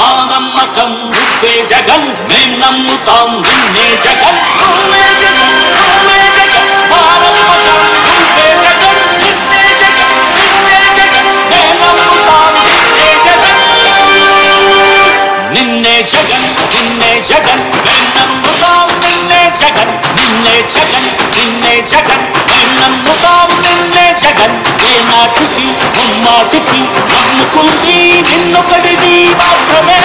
మా నమ్మకం నువ్వే జగన్ మేం నమ్ముతాం నిన్నే జగన్ నువ్వే జగన్ నువ్వే జగన్ మా నమ్మకం నువ్వే జగన్ నిన్నే జగన్ నిన్నే జగన్ మేం నమ్ముతాం నిన్నే జగన్ నిన్నే జగన్ నిన్నే జగన్ మేం నమ్ముతాం నిన్నే జగన్ నిన్నే జగన్ నిన్నే జగన్ మేం నమ్ముతాం నిన్నే జగన్ ఏ నాటికి ముమ్మాటికి నమ్ముకుంది నిన్నొకటిది మాత్రమే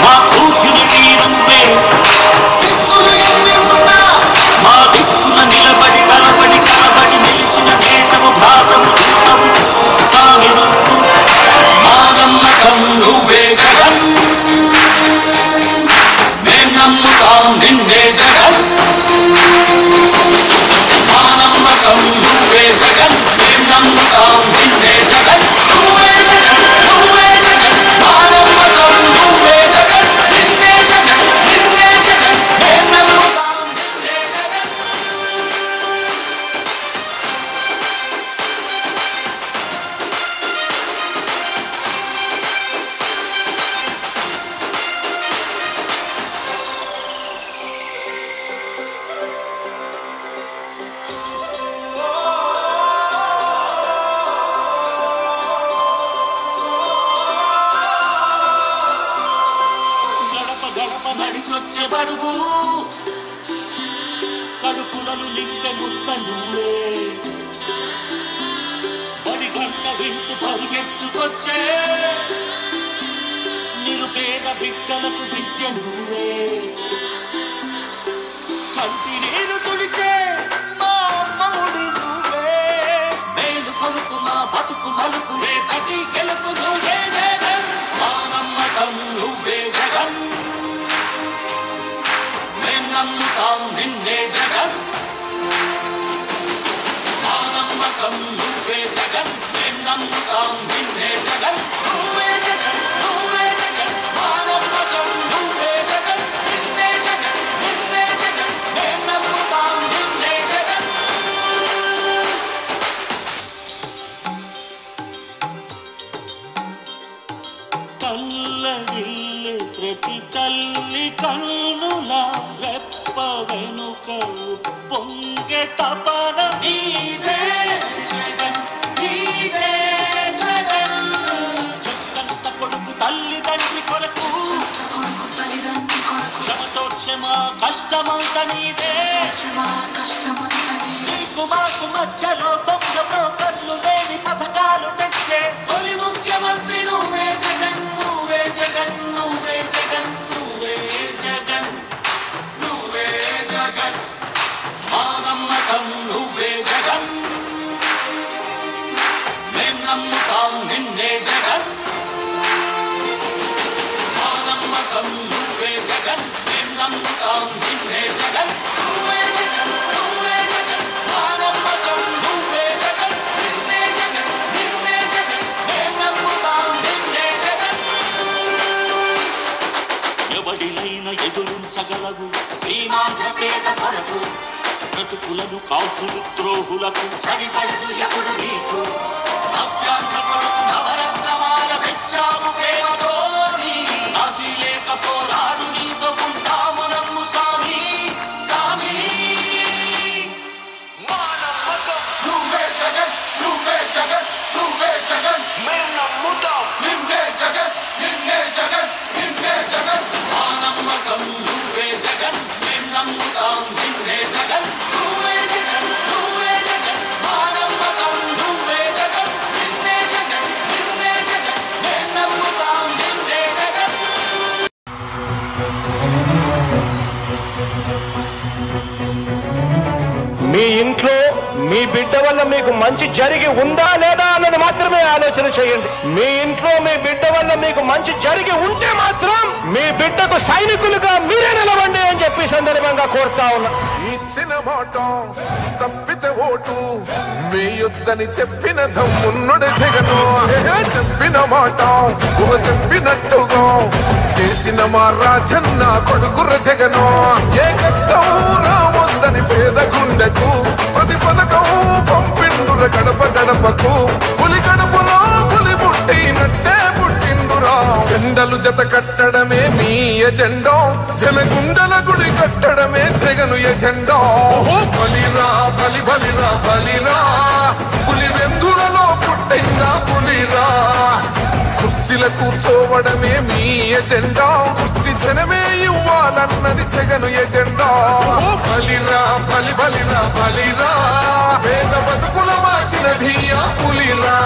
మా ఊపిరికి నువ్వే మా దిక్కున నిలబడి కలబడి కలబడి నిలిచిన నేతము భాగము చూడవు స్వామి నువ్వు మా నమ్మకం నువ్వే జగన్ మేం నమ్ముతాం నిన్నే జగన్ మా నమ్మకం నువ్వే జగన్ మేం నమ్ముతాం నిన్నే జగన్ నువ్వే జగన్ నువ్వే జగన్ మా నమ్మకం నువ్వే జగన్ నిన్నే జగన్ నిన్నే జగన్ మేం నమ్ముతాం నిన్నే జగన్ గడప గడప నడిచొచ్చే బడుగు కడుపులను నింపె ముద్ద నువ్వే బడి గంట వింటూ పరిగెత్తుకొచ్చే నిరుపేద బిడ్డలకు విద్య నువ్వే కంటి నీరు తుడిచే మా అమ్మఒడి నువ్వే మేలు కొడుకు మా బతుకు మలుపు రేపటి గెలుపు నువ్వే జగన్ మా నమ్మకం నువ్వే జగన్ మేం నమ్ముతాం నిన్నే జగన్ మా నమ్మకం నువ్వే జగన్ మేం నమ్ముతాం నిన్నే జగన్ నువ్వే జగన్ నువ్వే జగన్ మా నమ్మకం నువ్వే జగన్ నిన్నే జగన్ నిన్నే జగన్ మేం నమ్ముతాం నిన్నే జగన్ తల్లడిల్లే ప్రతి తల్లి కన్నుల రెప్ప వెనుక పొంగే తపన నీదే జగన్ నీదే జగన్ జగన్త కొడుకు తల్లిదండ్రి కొరకు శ్రమతోర్చె మా కష్టమంత నీదే నీకు మాకు మధ్యలో తొక్కలో కళ్ళు లేని పథకాలు తెచ్చే తొలి ముఖ్యమంత్రి నువ్వే జగన్ నువ్వే జగన్ నువ్వే జగన్ నువ్వే జగన్ నువ్వే జగన్ మా నమ్మకం నువ్వే జగన్ మేం నమ్ముతాం నిన్నే జగన్ మా నమ్మకం నువ్వే జగన్ మేం నమ్ముతాం నిన్నే జగన్ నువ్వే జగన్ నువ్వే జగన్ మా నమ్మకం నువ్వే జగన్ నిన్నే జగన్ నిన్నే జగన్ మేం నమ్ముతాం నిన్నే జగన్ ఎవడినైనా ఎదురించగలవు సీమాంధ్ర పేద కొరకు బ్రతుకులను కాల్చులు ద్రోహులకు సరిపడదు ఎప్పుడు నీకు నవ్యాంధ్ర కొరకు నవరత్నమాల వెచ్చాము ప్రేమతో రాజీ లేక పోరాడు నీతో ఉంటాము నమ్ము స్వామి స్వామి మా నమ్మకం నువ్వే జగన్ నువ్వే జగన్ నువ్వే జగన్ మేం నమ్ముతాం నిన్నే జగన్ నిన్నే జగన్ నిన్నే జగన్ మా నమ్మకం నువ్వే జగన్ మేం నమ్ముతాం నిన్నే జగన్ నువ్వే జగన్ నువ్వే జగన్ మా నమ్మకం నువ్వే జగన్ నిన్నే జగన్ నిన్నే జగన్ మేం నమ్ముతాం నిన్నే జగన్ మీ ఇంట్లో మీ బిడ్డ వల్ల మీకు మంచి జరిగి ఉందా లేదా అన్నది మాత్రమే ఆలోచన చేయండి. మీ ఇంట్లో మీ బిడ్డ వల్ల మీకు మంచి జరిగి ఉంటే మాత్రం మీ బిడ్డకు సైనికులుగా మీరే నిలవండి అని చెప్పి సందర్భంగా కోరుతా ఉన్నా. ఇచ్చిన మాట తప్పితే ఓటు వేయొద్దని చెప్పిన దమ్మున్నడు జగను. చెప్పిన మాట చెప్పినట్టుగా చేసిన మా రాజన్న కొడుకుర జగను. ఏ కష్టం రావద్దని పేద గుండెకు ప్రతి పథకం పంపిండుర గడప జెండలు జత కట్టడమే మీ ఎజెండా జనగుండల గుడి కట్టడమే జగను ఎజెండా బలిరా బలి బలిరా బలిరా పులి వెందులలో పుట్టిందా పులిరా కుర్చీల కూర్చోవడమే మీ ఎజెండా కుర్చీ జనమే ఇవ్వాలన్నది జగను ఎజెండా బలిరా బలి బలిరా బలిరా పేద బతుకుల మార్చినది ఆ పులిరా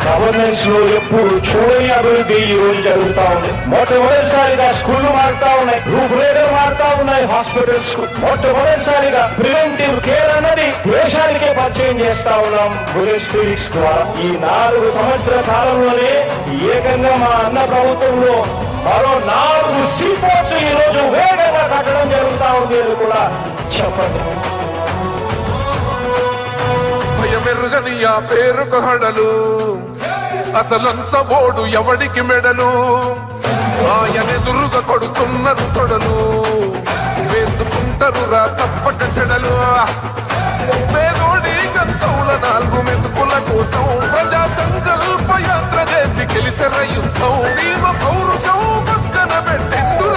గవర్నెన్స్ లో ఎప్పుడు చూడని అభివృద్ధి ఈ రోజు జరుగుతా ఉంది. మొట్టమొదటిసారిగా స్కూళ్లు మారుతా ఉన్నాయి, రూపురేఖలు మారుతా ఉన్నాయి, హాస్పిటల్స్ మొట్టమొదటిసారిగా ప్రివెంటివ్ కేర్ అన్నది దేశానికే పరిచయం చేస్తా ఉన్నాం బుల్లెట్ క్లినిక్స్ ద్వారా. ఈ 4 సంవత్సరాల కాలంలోనే ఏకంగా మా అన్న ప్రభుత్వంలో మరో 4 సీపోర్ట్లు ఈ రోజు వేగంగా కట్టడం జరుగుతా ఉంది అని కూడా చెప్పండి. భయమెరుగని ఆ పేరుకు హడలు అసలంచబోడు ఎవడికి మెడలు ఆయనెదురుగా కొడుతున్నారు తొడలు వేసుకుంటారు రా తప్పక చెడలు పేదోడి కంచౌల 4 మెతుకుల కోసం ప్రజా సంకల్ప యాత్ర చేసి గెలిసెర యుద్ధం సీమ పౌరుషం పక్కన పెట్టిండు